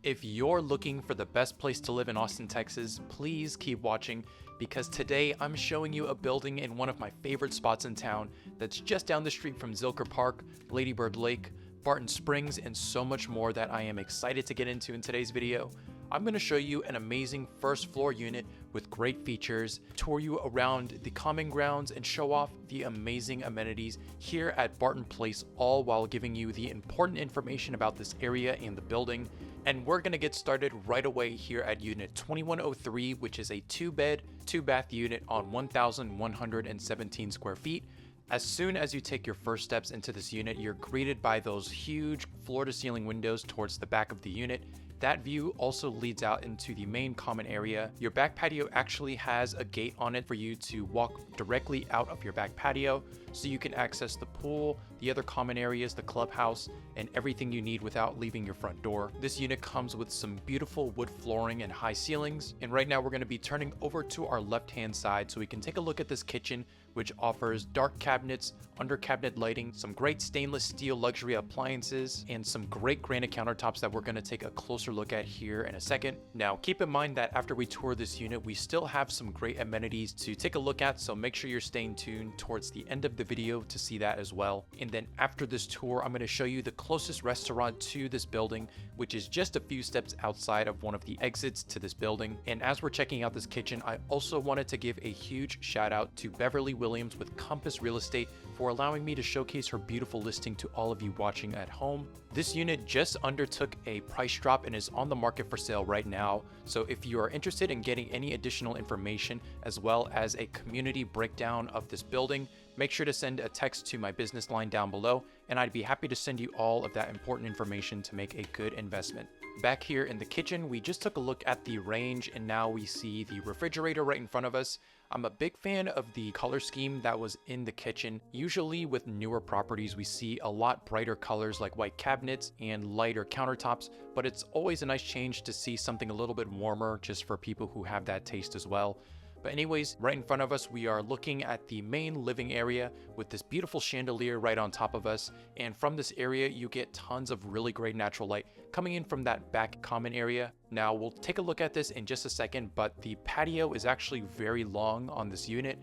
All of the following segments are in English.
If you're looking for the best place to live in Austin, Texas, please keep watching because today I'm showing you a building in one of my favorite spots in town that's just down the street from Zilker Park, Lady Bird Lake, Barton Springs, and so much more that I am excited to get into in today's video. I'm going to show you an amazing first floor unit with great features, tour you around the common grounds, and show off the amazing amenities here at Barton Place, all while giving you the important information about this area and the building. And we're going to get started right away here at Unit 2103, which is a 2-bed, 2-bath unit on 1,117 square feet. As soon as you take your first steps into this unit, you're greeted by those huge floor-to-ceiling windows towards the back of the unit. That view also leads out into the main common area. Your back patio actually has a gate on it for you to walk directly out of your back patio, so you can access the pool, the other common areas, the clubhouse, and everything you need without leaving your front door. This unit comes with some beautiful wood flooring and high ceilings. And right now we're going to be turning over to our left-hand side so we can take a look at this kitchen, which offers dark cabinets, under cabinet lighting, some great stainless steel luxury appliances, and some great granite countertops that we're going to take a closer look at here in a second. Now, keep in mind that after we tour this unit, we still have some great amenities to take a look at, so make sure you're staying tuned towards the end of the video to see that as well. And then after this tour, I'm going to show you the closest restaurant to this building, which is just a few steps outside of one of the exits to this building. And as we're checking out this kitchen, I also wanted to give a huge shout out to Beverly Williams with Compass Real Estate for allowing me to showcase her beautiful listing to all of you watching at home. This unit just undertook a price drop and is on the market for sale right now. So if you are interested in getting any additional information as well as a community breakdown of this building, make sure to send a text to my business line down below, and I'd be happy to send you all of that important information to make a good investment. Back here in the kitchen, we just took a look at the range and now we see the refrigerator right in front of us. I'm a big fan of the color scheme that was in the kitchen. Usually with newer properties, we see a lot brighter colors like white cabinets and lighter countertops, but it's always a nice change to see something a little bit warmer just for people who have that taste as well. But anyways, right in front of us, we are looking at the main living area with this beautiful chandelier right on top of us. And from this area, you get tons of really great natural light coming in from that back common area. Now, we'll take a look at this in just a second, but the patio is actually very long on this unit.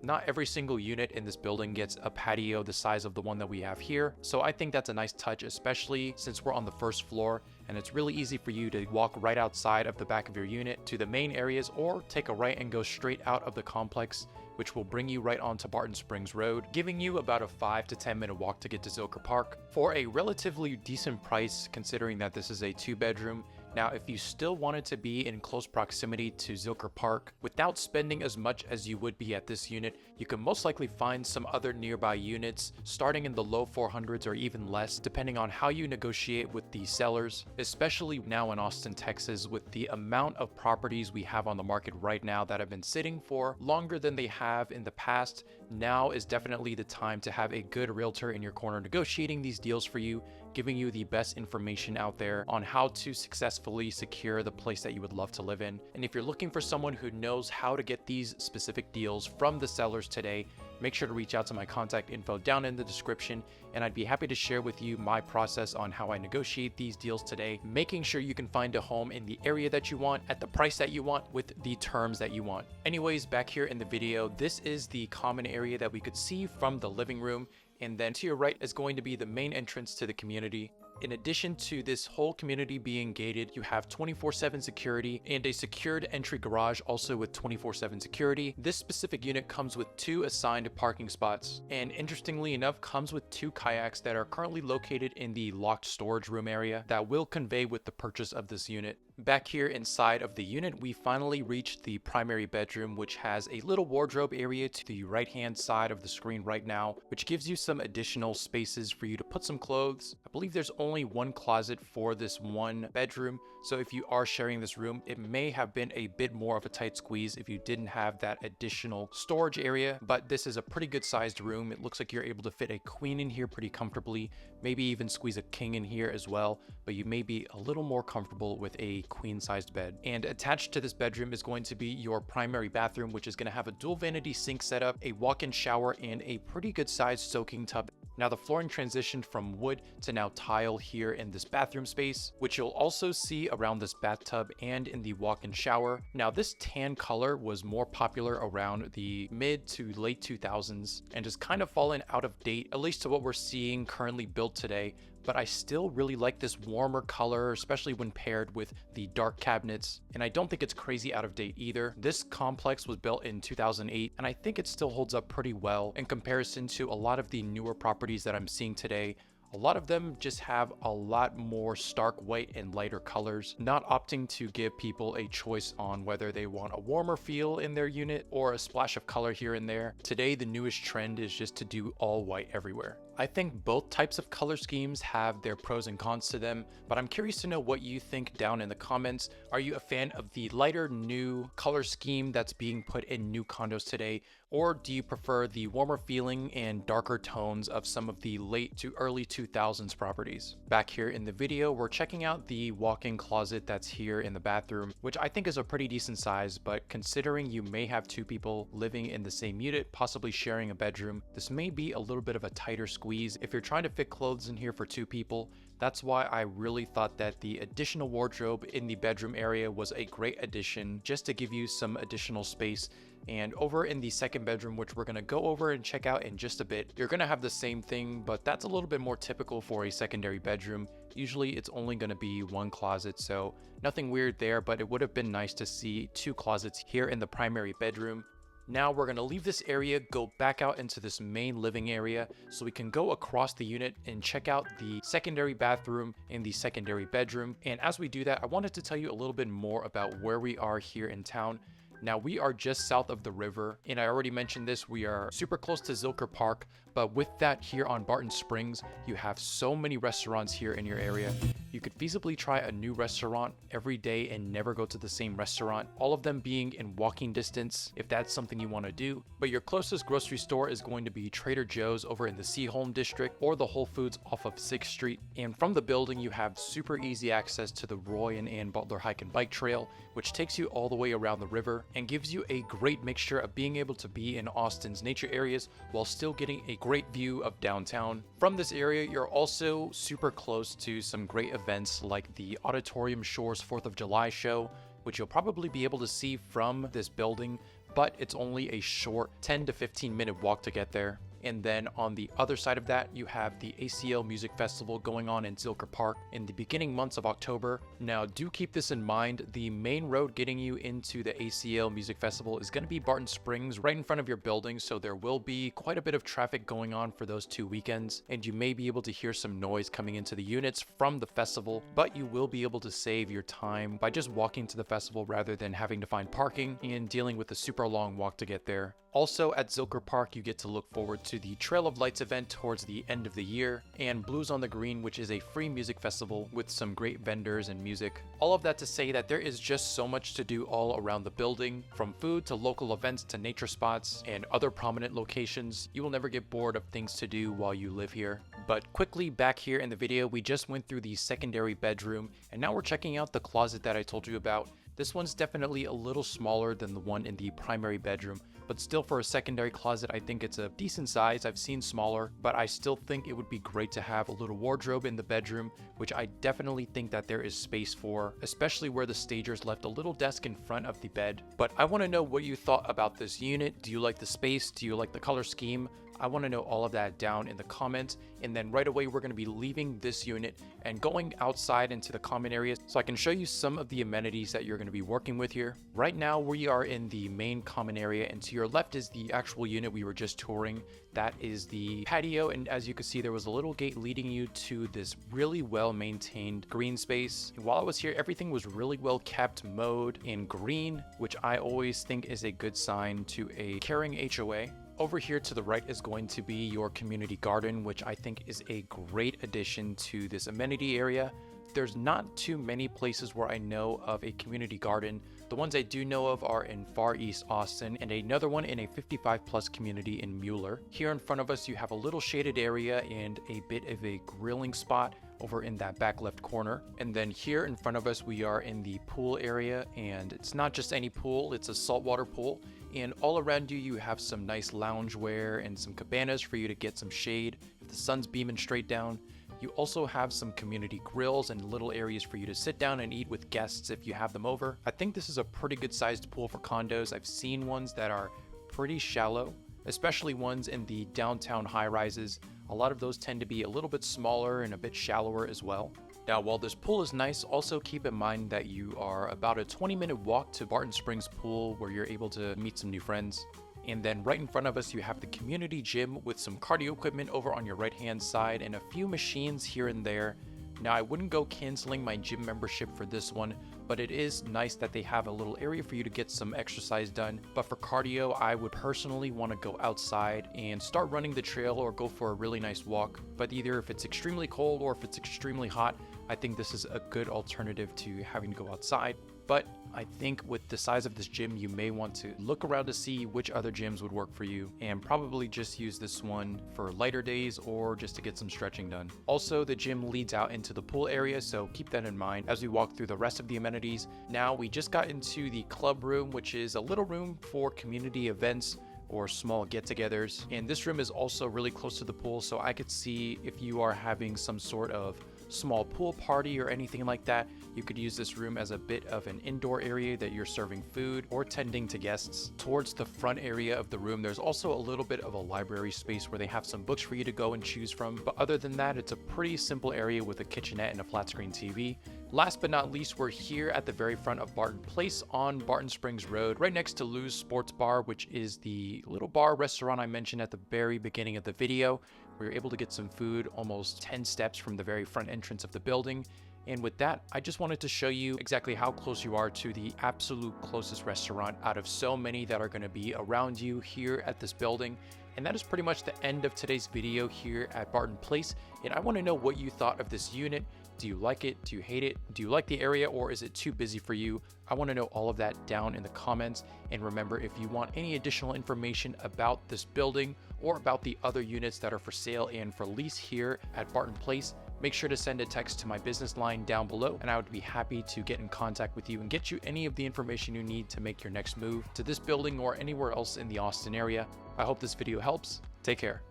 Not every single unit in this building gets a patio the size of the one that we have here. So I think that's a nice touch, especially since we're on the first floor and it's really easy for you to walk right outside of the back of your unit to the main areas or take a right and go straight out of the complex, which will bring you right onto Barton Springs Road, giving you about a 5 to 10 minute walk to get to Zilker Park for a relatively decent price considering that this is a 2-bedroom. Now, if you still wanted to be in close proximity to Zilker Park without spending as much as you would be at this unit, you can most likely find some other nearby units starting in the low 400s or even less, depending on how you negotiate with the sellers, especially now in Austin, Texas, with the amount of properties we have on the market right now that have been sitting for longer than they have in the past. Now is definitely the time to have a good realtor in your corner negotiating these deals for you, giving you the best information out there on how to successfully secure the place that you would love to live in. And if you're looking for someone who knows how to get these specific deals from the sellers today, make sure to reach out to my contact info down in the description, and I'd be happy to share with you my process on how I negotiate these deals today, making sure you can find a home in the area that you want, at the price that you want, with the terms that you want. Anyways, back here in the video, this is the common area that we could see from the living room. And then to your right is going to be the main entrance to the community. In addition to this whole community being gated, you have 24/7 security and a secured entry garage also with 24/7 security. This specific unit comes with 2 assigned parking spots, and interestingly enough comes with 2 kayaks that are currently located in the locked storage room area that will convey with the purchase of this unit. Back here inside of the unit, we finally reached the primary bedroom, which has a little wardrobe area to the right hand side of the screen right now, which gives you some additional spaces for you to put some clothes. I believe there's only one closet for this one bedroom, so if you are sharing this room, it may have been a bit more of a tight squeeze if you didn't have that additional storage area, but this is a pretty good sized room. It looks like you're able to fit a queen in here pretty comfortably, maybe even squeeze a king in here as well, but you may be a little more comfortable with a queen-sized bed. And attached to this bedroom is going to be your primary bathroom, which is going to have a dual vanity sink setup, a walk-in shower, and a pretty good sized soaking tub. Now the flooring transitioned from wood to now tile here in this bathroom space, which you'll also see around this bathtub and in the walk-in shower. Now this tan color was more popular around the mid to late 2000s and has kind of fallen out of date, at least to what we're seeing currently built today. But I still really like this warmer color, especially when paired with the dark cabinets, and I don't think it's crazy out of date either. This complex was built in 2008, and I think it still holds up pretty well in comparison to a lot of the newer properties that I'm seeing today. A lot of them just have a lot more stark white and lighter colors, not opting to give people a choice on whether they want a warmer feel in their unit or a splash of color here and there. Today, the newest trend is just to do all white everywhere. I think both types of color schemes have their pros and cons to them, but I'm curious to know what you think down in the comments. Are you a fan of the lighter new color scheme that's being put in new condos today, or do you prefer the warmer feeling and darker tones of some of the late to early 2000s properties? Back here in the video, we're checking out the walk-in closet that's here in the bathroom, which I think is a pretty decent size, but considering you may have two people living in the same unit, possibly sharing a bedroom, this may be a little bit of a tighter squeeze if you're trying to fit clothes in here for two people. That's why I really thought that the additional wardrobe in the bedroom area was a great addition, just to give you some additional space. And over in the second bedroom, which we're going to go over and check out in just a bit, you're going to have the same thing, but that's a little bit more typical for a secondary bedroom. Usually it's only going to be one closet, so nothing weird there, but it would have been nice to see two closets here in the primary bedroom. Now we're going to leave this area, go back out into this main living area so we can go across the unit and check out the secondary bathroom and the secondary bedroom. And as we do that, I wanted to tell you a little bit more about where we are here in town. Now we are just south of the river, and I already mentioned this, we are super close to Zilker Park, but with that here on Barton Springs, you have so many restaurants here in your area. You could feasibly try a new restaurant every day and never go to the same restaurant, all of them being in walking distance if that's something you want to do. But your closest grocery store is going to be Trader Joe's over in the Seaholm district or the Whole Foods off of 6th Street. And from the building, you have super easy access to the Roy and Ann Butler hike and bike trail, which takes you all the way around the river and gives you a great mixture of being able to be in Austin's nature areas while still getting a great view of downtown. From this area, you're also super close to some great events like the Auditorium Shores 4th of July show, which you'll probably be able to see from this building, but it's only a short 10 to 15 minute walk to get there. And then on the other side of that, you have the ACL Music Festival going on in Zilker Park in the beginning months of October. Now, do keep this in mind. The main road getting you into the ACL Music Festival is going to be Barton Springs, right in front of your building, so there will be quite a bit of traffic going on for those 2 weekends, and you may be able to hear some noise coming into the units from the festival, but you will be able to save your time by just walking to the festival rather than having to find parking and dealing with a super long walk to get there. Also at Zilker Park, you get to look forward to the Trail of Lights event towards the end of the year, and Blues on the Green, which is a free music festival with some great vendors and music. All of that to say that there is just so much to do all around the building, from food to local events to nature spots and other prominent locations. You will never get bored of things to do while you live here. But quickly back here in the video, we just went through the secondary bedroom, and now we're checking out the closet that I told you about. This one's definitely a little smaller than the one in the primary bedroom, but still for a secondary closet, I think it's a decent size. I've seen smaller, but I still think it would be great to have a little wardrobe in the bedroom, which I definitely think that there is space for, especially where the stagers left a little desk in front of the bed. But I want to know what you thought about this unit. Do you like the space? Do you like the color scheme? I want to know all of that down in the comments, and then right away we're going to be leaving this unit and going outside into the common areas so I can show you some of the amenities that you're going to be working with here. Right now we are in the main common area, and to your left is the actual unit we were just touring. That is the patio, and as you can see, there was a little gate leading you to this really well maintained green space. And while I was here, everything was really well kept, mowed, and green, which I always think is a good sign to a caring HOA. Over here to the right is going to be your community garden, which I think is a great addition to this amenity area. There's not too many places where I know of a community garden. The ones I do know of are in Far East Austin and another one in a 55 plus community in Mueller. Here in front of us, you have a little shaded area and a bit of a grilling spot over in that back left corner. And then here in front of us, we are in the pool area, and it's not just any pool, it's a saltwater pool. And all around you, you have some nice loungewear and some cabanas for you to get some shade if the sun's beaming straight down. You also have some community grills and little areas for you to sit down and eat with guests if you have them over. I think this is a pretty good sized pool for condos. I've seen ones that are pretty shallow, especially ones in the downtown high rises. A lot of those tend to be a little bit smaller and a bit shallower as well. Now, while this pool is nice, also keep in mind that you are about a 20-minute walk to Barton Springs Pool, where you're able to meet some new friends. And then right in front of us, you have the community gym with some cardio equipment over on your right-hand side and a few machines here and there. Now, I wouldn't go canceling my gym membership for this one, but it is nice that they have a little area for you to get some exercise done. But for cardio, I would personally want to go outside and start running the trail or go for a really nice walk. But either if it's extremely cold or if it's extremely hot, I think this is a good alternative to having to go outside. But I think with the size of this gym, you may want to look around to see which other gyms would work for you, and probably just use this one for lighter days or just to get some stretching done. Also, the gym leads out into the pool area, so keep that in mind as we walk through the rest of the amenities. Now, we just got into the club room, which is a little room for community events or small get-togethers. And this room is also really close to the pool, so I could see if you are having some sort of small pool party or anything like that, you could use this room as a bit of an indoor area that you're serving food or tending to guests. Towards the front area of the room, there's also a little bit of a library space where they have some books for you to go and choose from. But other than that, it's a pretty simple area with a kitchenette and a flat screen TV. Last but not least, we're here at the very front of Barton Place on Barton Springs Road, right next to Lou's Sports Bar, which is the little bar restaurant I mentioned at the very beginning of the video. We were able to get some food almost 10 steps from the very front entrance of the building. And with that, I just wanted to show you exactly how close you are to the absolute closest restaurant out of so many that are going to be around you here at this building. And that is pretty much the end of today's video here at Barton Place. And I want to know what you thought of this unit. Do you like it? Do you hate it? Do you like the area, or is it too busy for you? I want to know all of that down in the comments. And remember, if you want any additional information about this building or about the other units that are for sale and for lease here at Barton Place, make sure to send a text to my business line down below, and I would be happy to get in contact with you and get you any of the information you need to make your next move to this building or anywhere else in the Austin area. I hope this video helps. Take care.